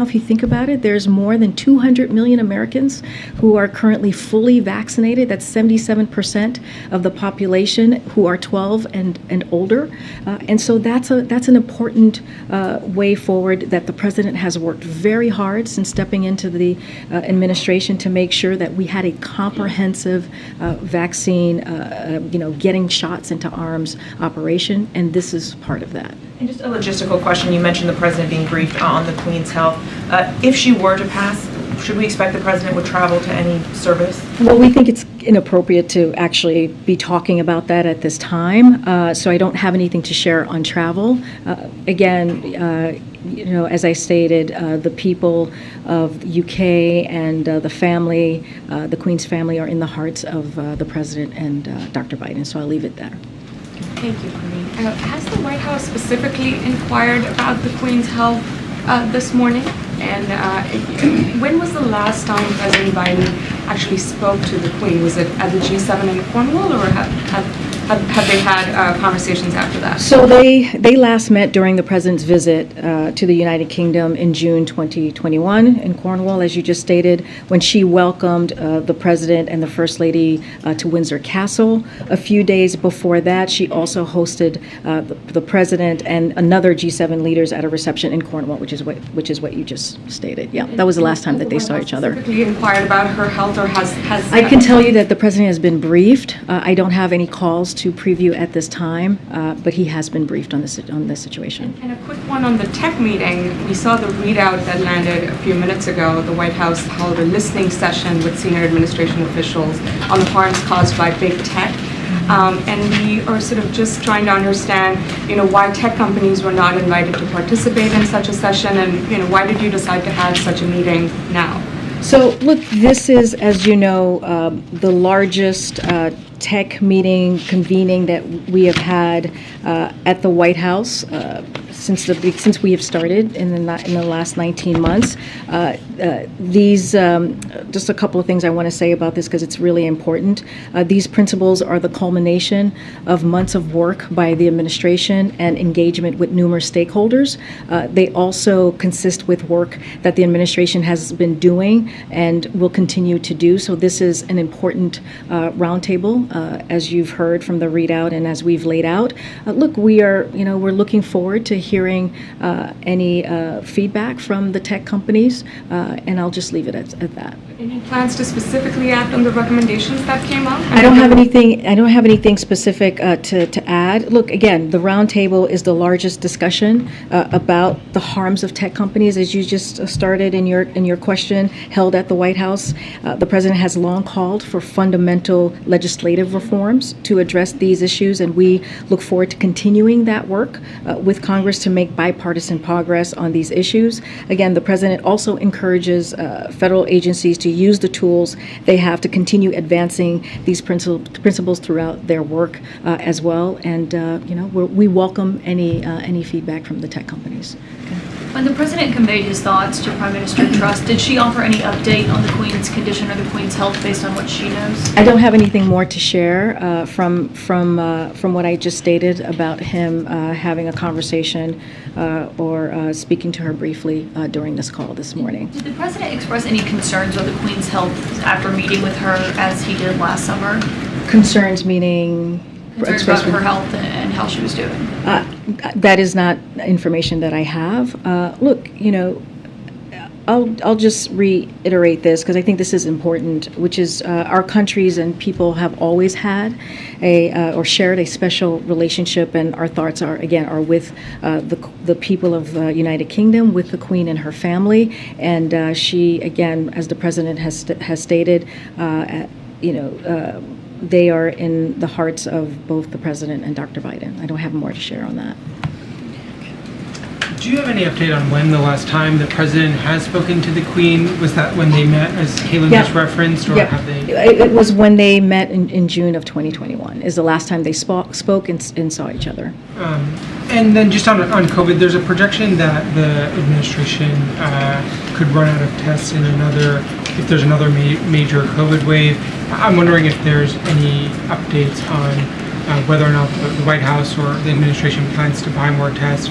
If you think about it, there's more than 200 million Americans who are currently fully vaccinated. That's 77% of the population who are 12 and older. And so that's an important way forward that the president has worked very hard since stepping into the administration to make sure that we had a comprehensive vaccine, getting shots into arms operation, and this is part of that. And just a logistical question, you mentioned the president being briefed on the Queen's health. If she were to pass, should we expect the president would travel to any service? Well, we think it's inappropriate to actually be talking about that at this time, so I don't have anything to share on travel. As I stated, the people of the UK and the family, the Queen's family, are in the hearts of the president and Dr. Biden, so I'll leave it there. Thank you, Karine. Has the White House specifically inquired about the Queen's health this morning? And when was the last time President Biden actually spoke to the Queen? Was it at the G7 in Cornwall, or have they had conversations after that? So they last met during the president's visit to the United Kingdom in June 2021 in Cornwall, as you just stated, when she welcomed the president and the First Lady to Windsor Castle. A few days before that, she also hosted the president and another G7 leaders at a reception in Cornwall, which is what you just stated. Yeah, that was the last time that they saw each other. Specifically inquired about her health, or has I can tell you that the president has been briefed. I don't have any calls to preview at this time, but he has been briefed on this situation. And a quick one on the tech meeting. We saw the readout that landed a few minutes ago. The White House held a listening session with senior administration officials on the harms caused by big tech. And we are sort of just trying to understand, why tech companies were not invited to participate in such a session, and why did you decide to have such a meeting now? So, look, this is, as you know, the largest tech meeting convening that we have had at the White House since we have started in the last 19 months. Just a couple of things I want to say about this because it's really important. These principles are the culmination of months of work by the administration and engagement with numerous stakeholders. They also consist with work that the administration has been doing and will continue to do. So this is an important roundtable, as you've heard from the readout and as we've laid out. Look, we're looking forward to hearing any feedback from the tech companies, and I'll just leave it at that. Any plans to specifically act on the recommendations that came up? I don't have anything specific to add. Look, again, the roundtable is the largest discussion about the harms of tech companies, as you just started in your question, held at the White House. The president has long called for fundamental legislative reforms to address these issues, and we look forward to continuing that work with Congress to make bipartisan progress on these issues. Again, the president also encourages federal agencies to use the tools they have to continue advancing these principles throughout their work as well. And we welcome any feedback from the tech companies. Okay. When the president conveyed his thoughts to Prime Minister Truss, did she offer any update on the Queen's condition or the Queen's health based on what she knows? I don't have anything more to share from what I just stated about him having a conversation or speaking to her briefly during this call this morning. Did the president express any concerns of the Queen's health after meeting with her as he did last summer? Concerns meaning? Concerns about her health and how she was doing? That is not information that I have. Look, I'll just reiterate this because I think this is important, which is our countries and people have always had or shared a special relationship, and our thoughts are with the people of the United Kingdom, with the Queen and her family, and she, again, as the president has stated, they are in the hearts of both the president and Dr. Biden. I don't have more to share on that. Do you have any update on when the last time the president has spoken to the Queen? Was that when they met, as Kaylin just referenced, or have they? It was when they met in June of 2021, is the last time they spoke and saw each other. And then just on COVID, there's a projection that the administration could run out of tests if there's another major COVID wave. I'm wondering if there's any updates on whether or not the White House or the administration plans to buy more tests.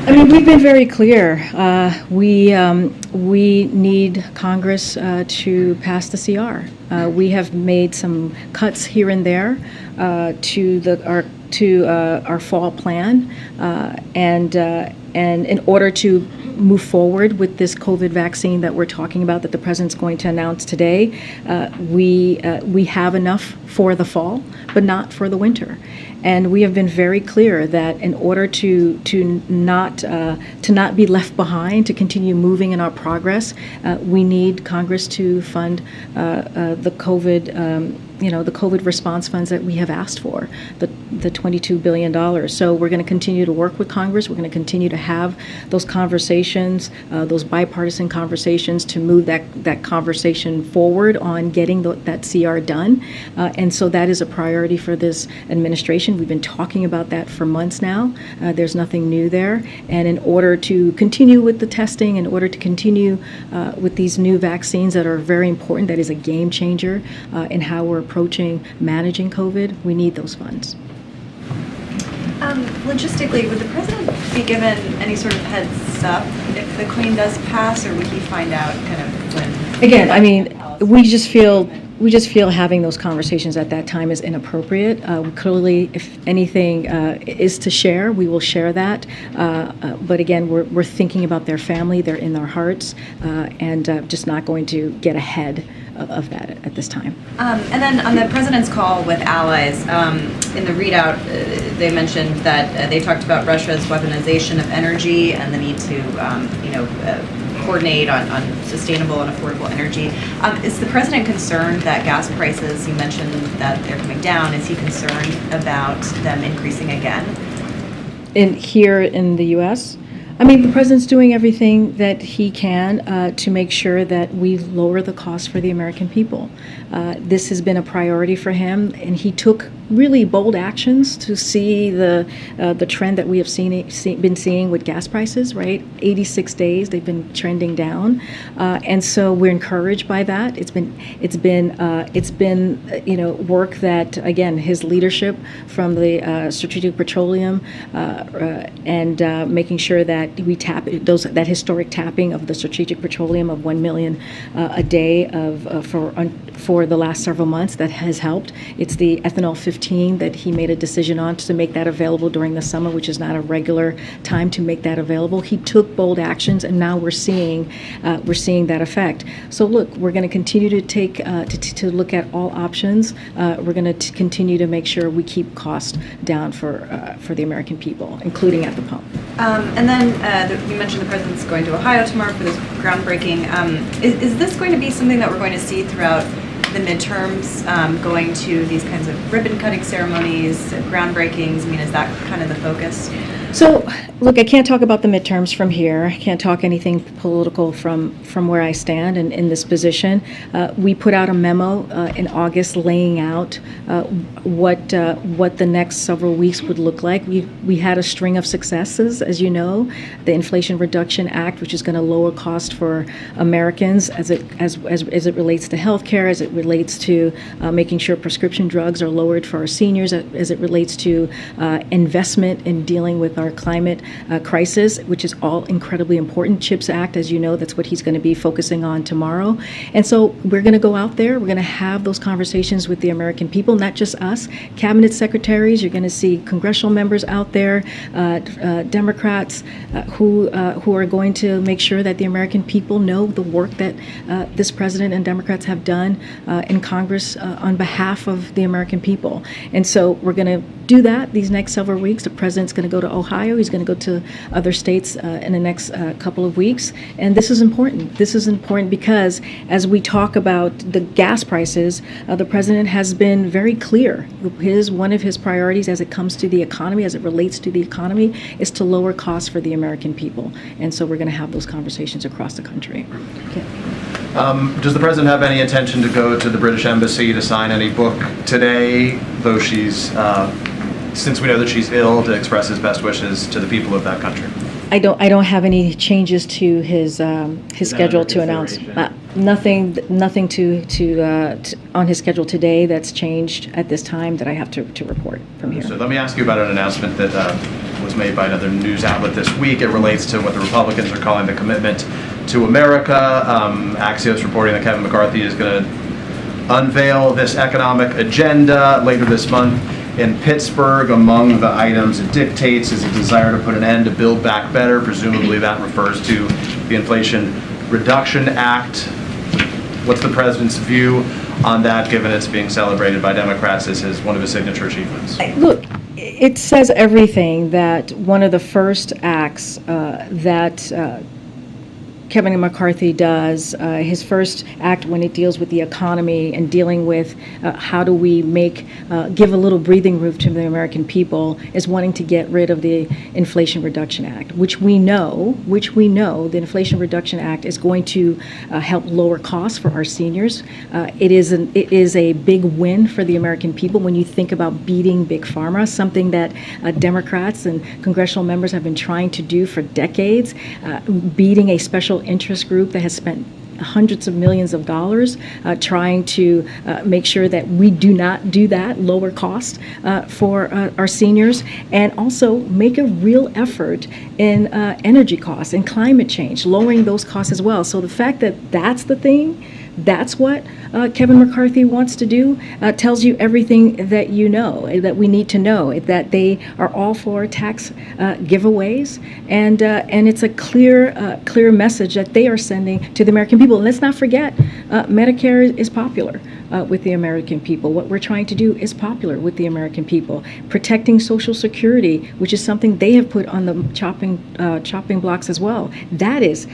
I mean, we've been very clear. We need Congress to pass the CR. We have made some cuts here and there to our fall plan, and in order to move forward with this COVID vaccine that we're talking about, that the president's going to announce today, we have enough for the fall, but not for the winter. And we have been very clear that in order to not be left behind, to continue moving in our progress, we need Congress to fund the COVID. The COVID response funds that we have asked for, the $22 billion. So we're going to continue to work with Congress. We're going to continue to have those conversations, those bipartisan conversations, to move that conversation forward on getting that CR done. And so that is a priority for this administration. We've been talking about that for months now. There's nothing new there. And in order to continue with the testing, in order to continue with these new vaccines that are very important, that is a game changer in how we're approaching managing COVID, we need those funds. Logistically, would the president be given any sort of heads up if the Queen does pass, or would he find out kind of when? Again, I mean, we just feel having those conversations at that time is inappropriate. Clearly, if anything is to share, we will share that. But again, we're thinking about their family, they're in our hearts, and just not going to get ahead of that at this time. And then on the president's call with allies, in the readout, they mentioned that they talked about Russia's weaponization of energy and the need to, coordinate on sustainable and affordable energy. Is the president concerned that gas prices, you mentioned that they're coming down, is he concerned about them increasing again? Here in the U.S.? I mean, the president's doing everything that he can to make sure that we lower the cost for the American people. This has been a priority for him, and he took really bold actions to see the trend that we have been seeing with gas prices. Right, 86 days they've been trending down, and so we're encouraged by that. It's been work that, again, his leadership from the Strategic Petroleum and making sure that we tap that historic tapping of the Strategic Petroleum of 1 million a day for the last several months, that has helped. It's the ethanol 15 that he made a decision on to make that available during the summer, which is not a regular time to make that available. He took bold actions, and now we're seeing that effect. So look, we're going to continue to take to look at all options. We're going to continue to make sure we keep costs down for the American people, including at the pump. And then you mentioned the president's going to Ohio tomorrow for this groundbreaking. Is this going to be something that we're going to see throughout the midterms, going to these kinds of ribbon-cutting ceremonies, groundbreakings? I mean, is that kind of the focus? So, look, I can't talk about the midterms from here. I can't talk anything political from where I stand and in this position. We put out a memo in August laying out what the next several weeks would look like. We had a string of successes, as you know, the Inflation Reduction Act, which is going to lower cost for Americans as it relates to health care, as it relates to making sure prescription drugs are lowered for our seniors, as it relates to investment in dealing with our climate crisis, which is all incredibly important. CHIPS Act, as you know, that's what he's going to be focusing on tomorrow. And so we're going to go out there, we're going to have those conversations with the American people, not just us, cabinet secretaries. You're going to see congressional members out there, Democrats who are going to make sure that the American people know the work that this president and Democrats have done in Congress on behalf of the American people. And so we're going to do that these next several weeks. The president's going to go to Ohio. He's going to go to other states in the next couple of weeks. And this is important. This is important because as we talk about the gas prices, the president has been very clear. One of his priorities as it comes to the economy, as it relates to the economy, is to lower costs for the American people. And so we're going to have those conversations across the country. Okay. Does the president have any intention to go to the British Embassy to sign any book today, though she's, since we know that she's ill, to express his best wishes to the people of that country? I don't have any changes to his schedule to announce. Nothing on his schedule today that's changed at this time that I have to report from here. So let me ask you about an announcement that was made by another news outlet this week. It relates to what the Republicans are calling the commitment to America. Axios reporting that Kevin McCarthy is going to unveil this economic agenda later this month in Pittsburgh. Among the items it dictates is a desire to put an end to Build Back Better. Presumably that refers to the Inflation Reduction Act. What's the president's view on that, given it's being celebrated by Democrats as one of his signature achievements? Look, it says everything that one of the first acts that Kevin McCarthy does, his first act when it deals with the economy and dealing with how do we give a little breathing room to the American people, is wanting to get rid of the Inflation Reduction Act, which we know the Inflation Reduction Act is going to help lower costs for our seniors. It is a big win for the American people when you think about beating Big Pharma, something that Democrats and congressional members have been trying to do for decades, beating a special interest group that has spent hundreds of millions of dollars trying to make sure that we do not do that, lower cost for our seniors, and also make a real effort in energy costs and climate change, lowering those costs as well. So the fact that that's the thing, that's what Kevin McCarthy wants to do, tells you everything that you know, that we need to know, that they are all for tax giveaways, and it's a clear message that they are sending to the American people. And let's not forget, Medicare is popular with the American people. What we're trying to do is popular with the American people. Protecting Social Security, which is something they have put on the chopping blocks as well, that is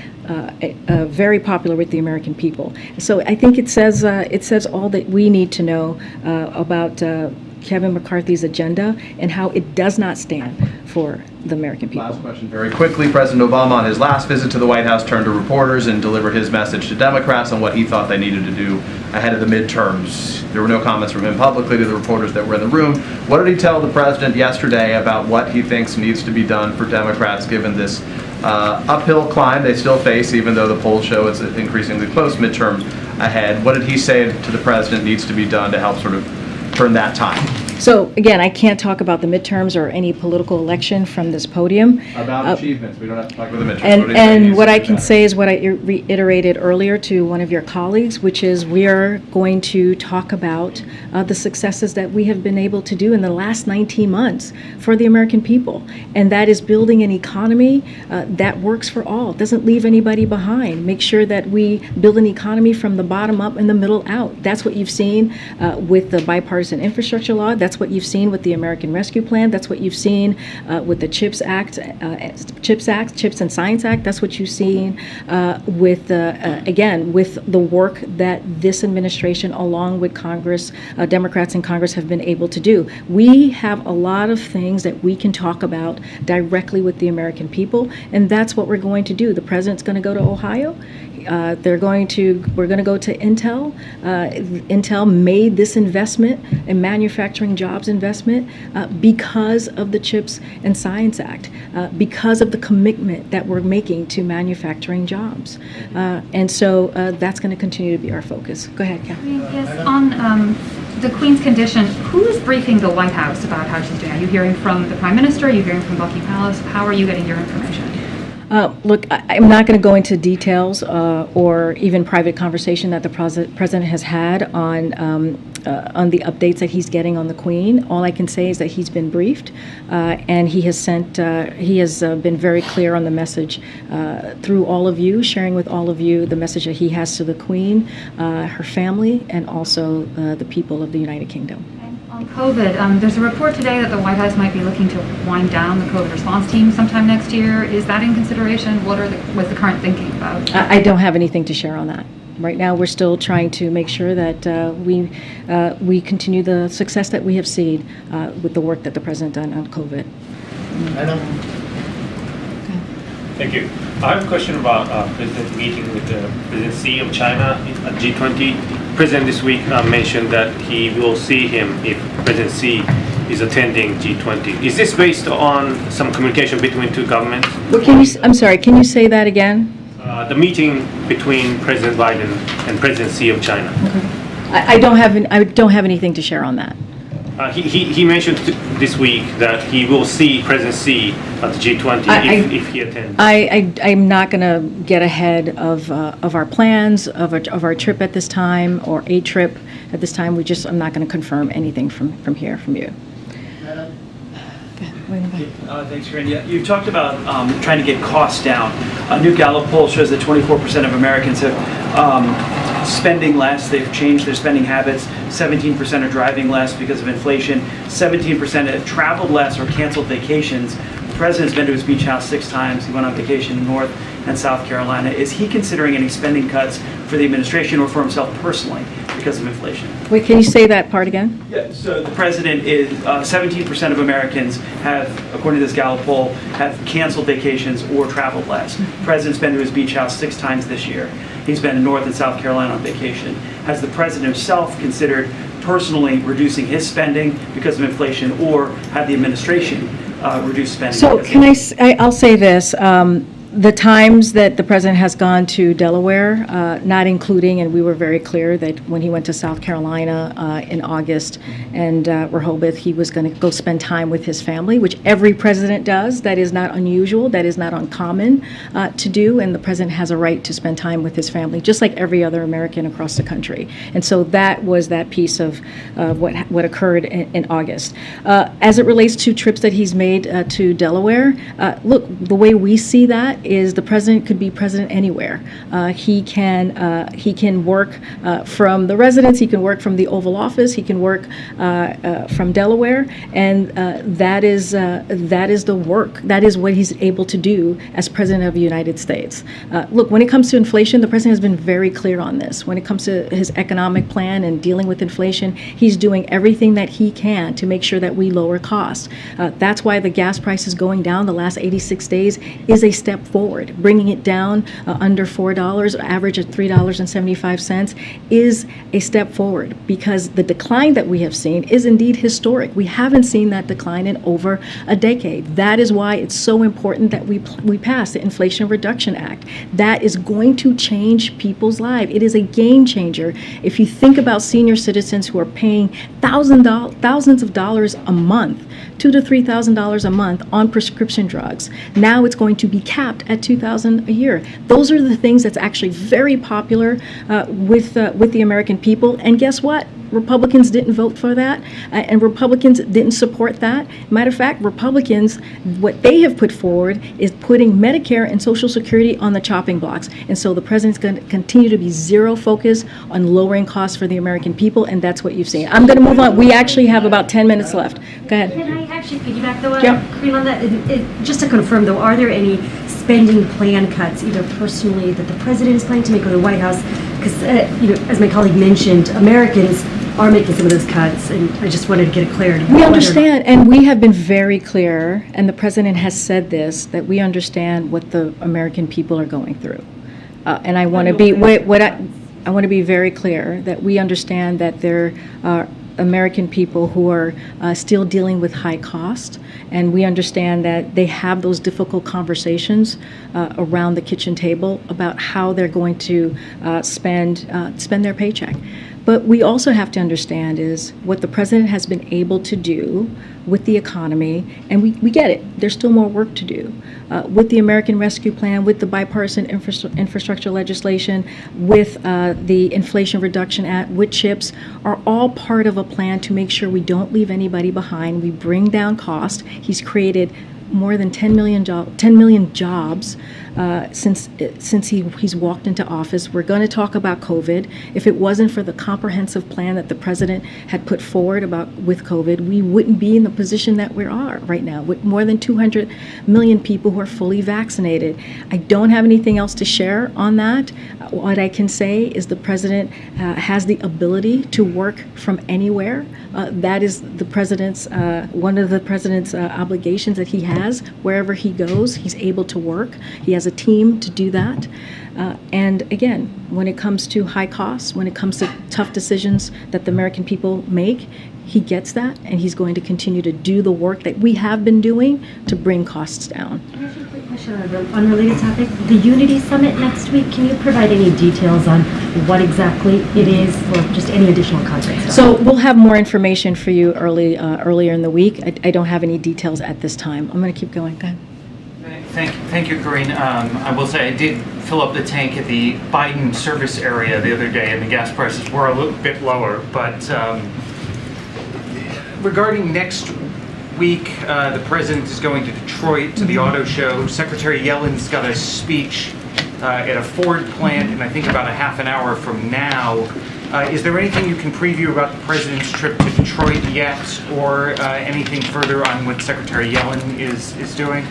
very popular with the American people. So I think it says all that we need to know about Kevin McCarthy's agenda and how it does not stand for the American people. Last question very quickly. President Obama on his last visit to the White House turned to reporters and delivered his message to Democrats on what he thought they needed to do ahead of the midterms. There were no comments from him publicly to the reporters that were in the room. What did he tell the president yesterday about what he thinks needs to be done for Democrats given this uphill climb they still face, even though the polls show it's increasingly close midterm ahead? What did he say to the president needs to be done to help sort of turn that tide? So again, I can't talk about the midterms or any political election from this podium. About achievements. We don't have to talk about the midterms. And what I can say is what I reiterated earlier to one of your colleagues, which is we are going to talk about the successes that we have been able to do in the last 19 months for the American people. And that is building an economy that works for all, doesn't leave anybody behind. Make sure that we build an economy from the bottom up and the middle out. That's what you've seen with the bipartisan infrastructure law. That's what you've seen with the American Rescue Plan. That's what you've seen with the CHIPS and Science Act. That's what you've seen with the work that this administration, along with Congress, Democrats in Congress, have been able to do. We have a lot of things that we can talk about directly with the American people, and that's what we're going to do. The president's going to go to Ohio. We're going to go to Intel. Intel made this investment, a manufacturing jobs investment, because of the CHIPS and Science Act, because of the commitment that we're making to manufacturing jobs. And so that's going to continue to be our focus. Go ahead, Kathy. Yes, on the Queen's condition, who is briefing the White House about how she's doing? Are you hearing from the Prime Minister? Are you hearing from Buckingham Palace? How are you getting your information? Look, I'm not going to go into details or even private conversation that the president has had on the updates that he's getting on the Queen. All I can say is that he's been briefed, and he has been very clear on the message through all of you, sharing with all of you the message that he has to the Queen, her family, and also the people of the United Kingdom. On COVID, there's a report today that the White House might be looking to wind down the COVID response team sometime next year. Is that in consideration? What's the current thinking about? I don't have anything to share on that. Right now, we're still trying to make sure that we continue the success that we have seen with the work that the president done on COVID. Thank you. I have a question about President meeting with the President Xi of China at G20. President this week mentioned that he will see him if President Xi is attending G20. Is this based on some communication between two governments? I'm sorry, can you say that again? The meeting between President Biden and President Xi of China. I don't have anything to share on that. He mentioned this week that he will see President Xi at the G20 if he attends. I'm not going to get ahead of our plans, of our trip at this time, or a trip at this time. I'm not going to confirm anything from you. Thanks, Karine. Yeah, you've talked about trying to get costs down. A new Gallup poll shows that 24% of Americans have spending less. They've changed their spending habits. 17% are driving less because of inflation. 17% have traveled less or canceled vacations. The president's been to his beach house 6 times. He went on vacation in North and South Carolina. Is he considering any spending cuts for the administration or for himself personally because of inflation? Wait, can you say that part again? Yeah, so the president is, 17% of Americans have, according to this Gallup poll, have canceled vacations or traveled less. The president's been to his beach house 6 times this year. He's been in North and South Carolina on vacation. Has the president himself considered personally reducing his spending because of inflation, or had the administration reduce spending? So I'll say this. The times that the president has gone to Delaware, not including, and we were very clear that when he went to South Carolina in August and Rehoboth, he was going to go spend time with his family, which every president does. That is not unusual. That is not uncommon to do. And the president has a right to spend time with his family, just like every other American across the country. And so that was that piece of what occurred in August. As it relates to trips that he's made to Delaware, look, the way we see that is the president could be president anywhere. He can work from the residence. He can work from the Oval Office. He can work from Delaware, and that is the work. That is what he's able to do as president of the United States. Look, when it comes to inflation, the president has been very clear on this. When it comes to his economic plan and dealing with inflation, he's doing everything that he can to make sure that we lower costs. That's why the gas price is going down the last 86 days is a step forward. Bringing it down under $4, average of $3.75, is a step forward, because the decline that we have seen is indeed historic. We haven't seen that decline in over a decade. That is why it's so important that we pass the Inflation Reduction Act. That is going to change people's lives. It is a game changer. If you think about senior citizens who are paying thousands of dollars a month, $2,000 to $3,000 a month on prescription drugs. Now it's going to be capped at $2,000 a year. Those are the things that's actually very popular with the American people. And guess what? Republicans didn't vote for that, and Republicans didn't support that. Matter of fact, Republicans, what they have put forward is putting Medicare and Social Security on the chopping blocks. And so the president's going to continue to be zero focus on lowering costs for the American people, and that's what you've seen. I'm going to move on. We actually have about 10 minutes left. Go ahead. Can I actually piggyback though, Yeah. Karine, on that? Just to confirm though, are there any spending plan cuts, either personally that the president is planning to make or the White House? Because, as my colleague mentioned, Americans are making some of those cuts, and I just wanted to get a clarity. We understand, and we have been very clear, and the president has said this, that we understand what the American people are going through. And I want to be I want to be very clear that we understand that there are American people who are still dealing with high cost, and we understand that they have those difficult conversations around the kitchen table about how they're going to spend their paycheck. But we also have to understand is what the president has been able to do with the economy, and we get it. There's still more work to do. With the American Rescue Plan, with the bipartisan infrastructure legislation, with the Inflation Reduction Act, with CHIPS, are all part of a plan to make sure we don't leave anybody behind. We bring down cost. He's created more than 10 million jobs since he's walked into office. We're going to talk about COVID. If it wasn't for the comprehensive plan that the president had put forward with COVID, we wouldn't be in the position that we are right now, with more than 200 million people who are fully vaccinated. I don't have anything else to share on that. What I can say is the president has the ability to work from anywhere. That is the president's one of the president's obligations that he has. Wherever he goes, he's able to work. He has a team to do that. And again, when it comes to high costs, when it comes to tough decisions that the American people make, He gets that, and he's going to continue to do the work that we have been doing to bring costs down. Can I ask you a quick question on an unrelated topic? The Unity Summit next week, can you provide any details on what exactly it is, or just any additional context? So we'll have more information for you earlier in the week. I don't have any details at this time. I'm going to keep going. Go ahead. Thank you, Karine. I will say I did fill up the tank at the Biden service area the other day, and the gas prices were a little bit lower. But regarding next week, the president is going to Detroit to the auto show. Secretary Yellen's got a speech at a Ford plant, and I think about a half an hour from now. Is there anything you can preview about the president's trip to Detroit yet, or anything further on what Secretary Yellen is doing?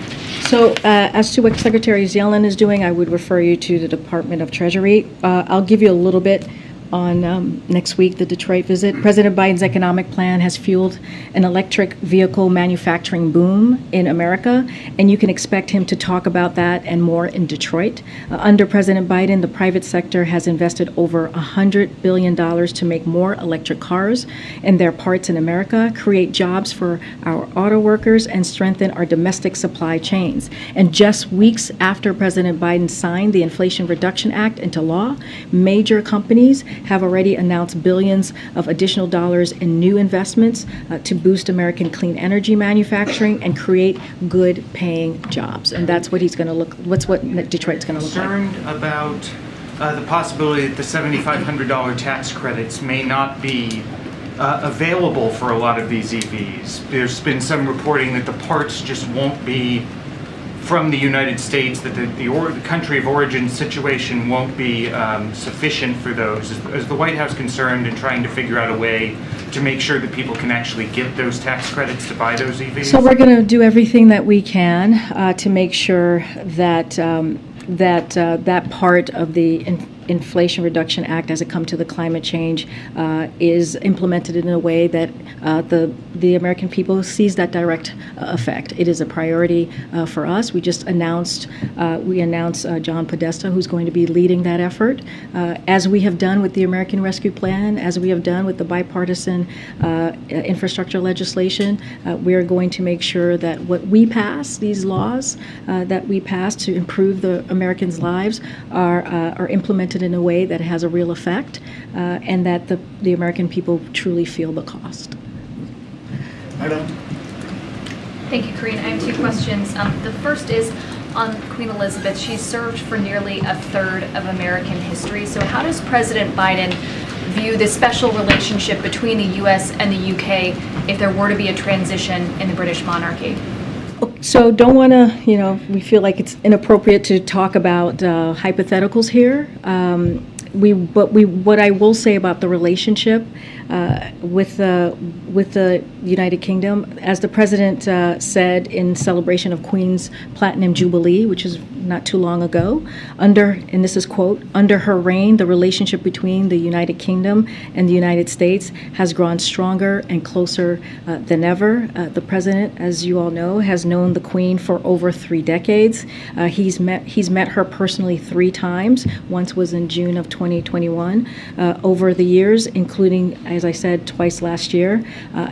So as to what Secretary Yellen is doing, I would refer you to the Department of Treasury. I'll give you a little bit on next week, the Detroit visit. President Biden's economic plan has fueled an electric vehicle manufacturing boom in America, and you can expect him to talk about that and more in Detroit. Under President Biden, the private sector has invested over $100 billion to make more electric cars and their parts in America, create jobs for our auto workers, and strengthen our domestic supply chains. And just weeks after President Biden signed the Inflation Reduction Act into law, major companies have already announced billions of additional dollars in new investments to boost American clean energy manufacturing and create good-paying jobs. And that's what he's going to look. What Detroit's going to look like. Concerned about the possibility that the $7,500 tax credits may not be available for a lot of these EVs. There's been some reporting that the parts just won't be from the United States, that the country of origin situation won't be sufficient for those. Is the White House concerned in trying to figure out a way to make sure that people can actually get those tax credits to buy those EVs? So we're going to do everything that we can to make sure that that part of the Inflation Reduction Act, as it comes to the climate change, is implemented in a way that the American people sees that direct effect. It is a priority for us. We just announced John Podesta, who's going to be leading that effort, as we have done with the American Rescue Plan, as we have done with the bipartisan infrastructure legislation. We are going to make sure that what we pass, these laws that we pass to improve the Americans' lives, are implemented in a way that has a real effect, and that the American people truly feel the cost. Thank you, Karine. I have two questions. The first is on Queen Elizabeth. She's served for nearly a third of American history. So how does President Biden view the special relationship between the U.S. and the U.K. if there were to be a transition in the British monarchy? So don't want to, we feel like it's inappropriate to talk about hypotheticals here. What I will say about the relationship with the United Kingdom, as the president said in celebration of Queen's Platinum Jubilee, which is not too long ago, and this is quote, under her reign, the relationship between the United Kingdom and the United States has grown stronger and closer than ever. The president, as you all know, has known the Queen for over 3 decades. He's met her personally 3 times. Once was in June of 2021. Over the years, including, as I said, twice last year.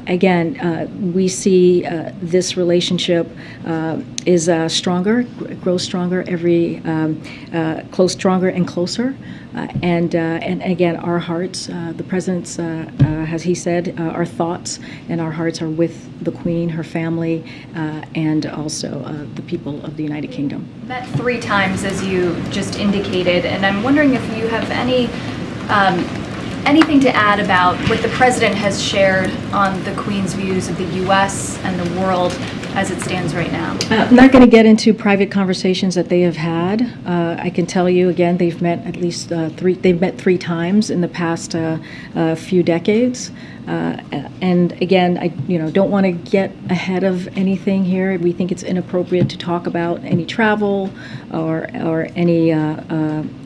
Again, we see this relationship is stronger, grows stronger stronger and closer. And again, our hearts, the president's, as he said, our thoughts and our hearts are with the Queen, her family, and also the people of the United Kingdom. Met 3 times, as you just indicated, and I'm wondering if you have anything to add about what the president has shared on the Queen's views of the U.S. and the world as it stands right now. I'm not going to get into private conversations that they have had. I can tell you again, they've met at least 3. They've met 3 times in the past few decades. And again, I don't want to get ahead of anything here. We think it's inappropriate to talk about any travel or any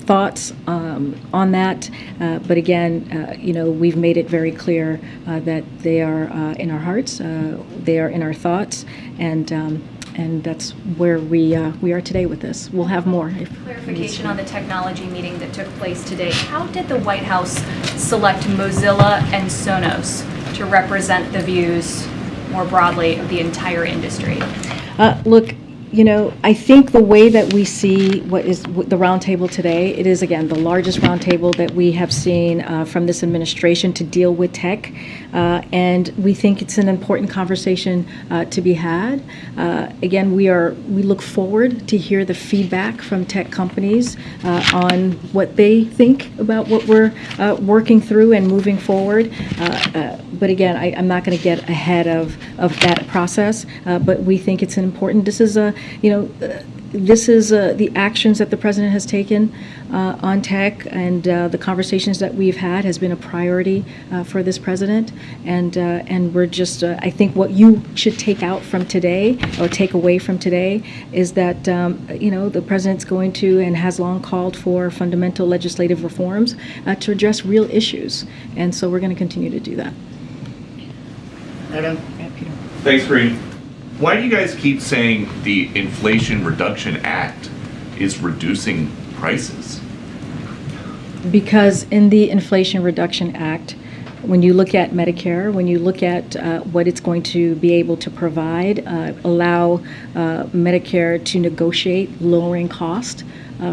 thoughts on that. But again, we've made it very clear that they are in our hearts, they are in our thoughts, and that's where we are today with this. We'll have more. Clarification on the technology meeting that took place today. How did the White House select Mozilla and Sonos to represent the views more broadly of the entire industry? Look, you know, I think the way that we see what the roundtable today, it is, again, the largest roundtable that we have seen from this administration to deal with tech. And we think it's an important conversation to be had. Again, we look forward to hear the feedback from tech companies on what they think about what we're working through and moving forward. But again, I'm not going to get ahead of that process. But we think it's an important. This is the actions that the president has taken on tech, and the conversations that we've had has been a priority for this president. And we're just, I think what you should take out from today or take away from today is that, the president's going to and has long called for fundamental legislative reforms to address real issues. And so we're going to continue to do that. Thanks, Karine. Why do you guys keep saying the Inflation Reduction Act is reducing prices? Because in the Inflation Reduction Act, when you look at Medicare, when you look at what it's going to be able to provide, allow Medicare to negotiate lowering cost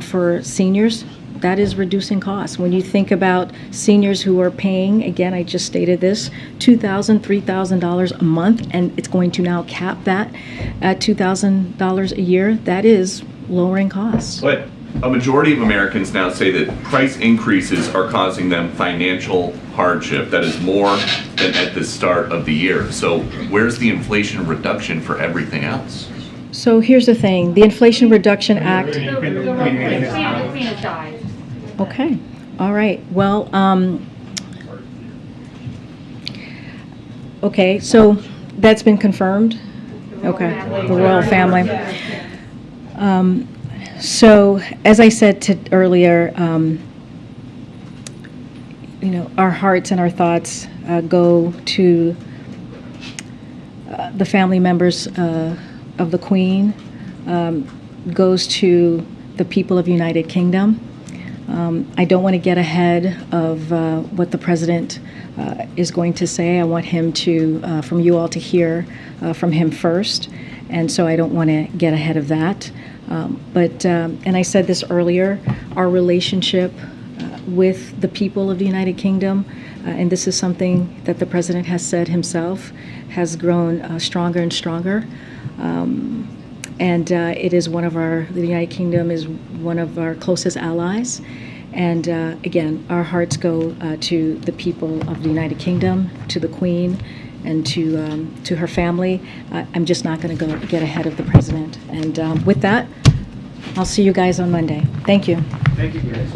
for seniors, that is reducing costs. When you think about seniors who are paying, again, I just stated this, $2,000, $3,000 a month, and it's going to now cap that at $2,000 a year, that is lowering costs. But a majority of Americans now say that price increases are causing them financial hardship. That is more than at the start of the year. So where's the inflation reduction for everything else? So here's the thing, the Inflation Reduction Act. Okay, all right, well, okay, so that's been confirmed? Okay, the royal family. So, as I said earlier, our hearts and our thoughts go to the family members of the Queen, goes to the people of United Kingdom. I don't want to get ahead of what the president is going to say. I want him to, from you all, to hear from him first, and so I don't want to get ahead of that. And I said this earlier, our relationship with the people of the United Kingdom, and this is something that the president has said himself, has grown stronger and stronger. It is the United Kingdom is one of our closest allies. And again, our hearts go to the people of the United Kingdom, to the Queen, and to her family. I'm just not going to get ahead of the president. And with that, I'll see you guys on Monday. Thank you. Thank you, guys.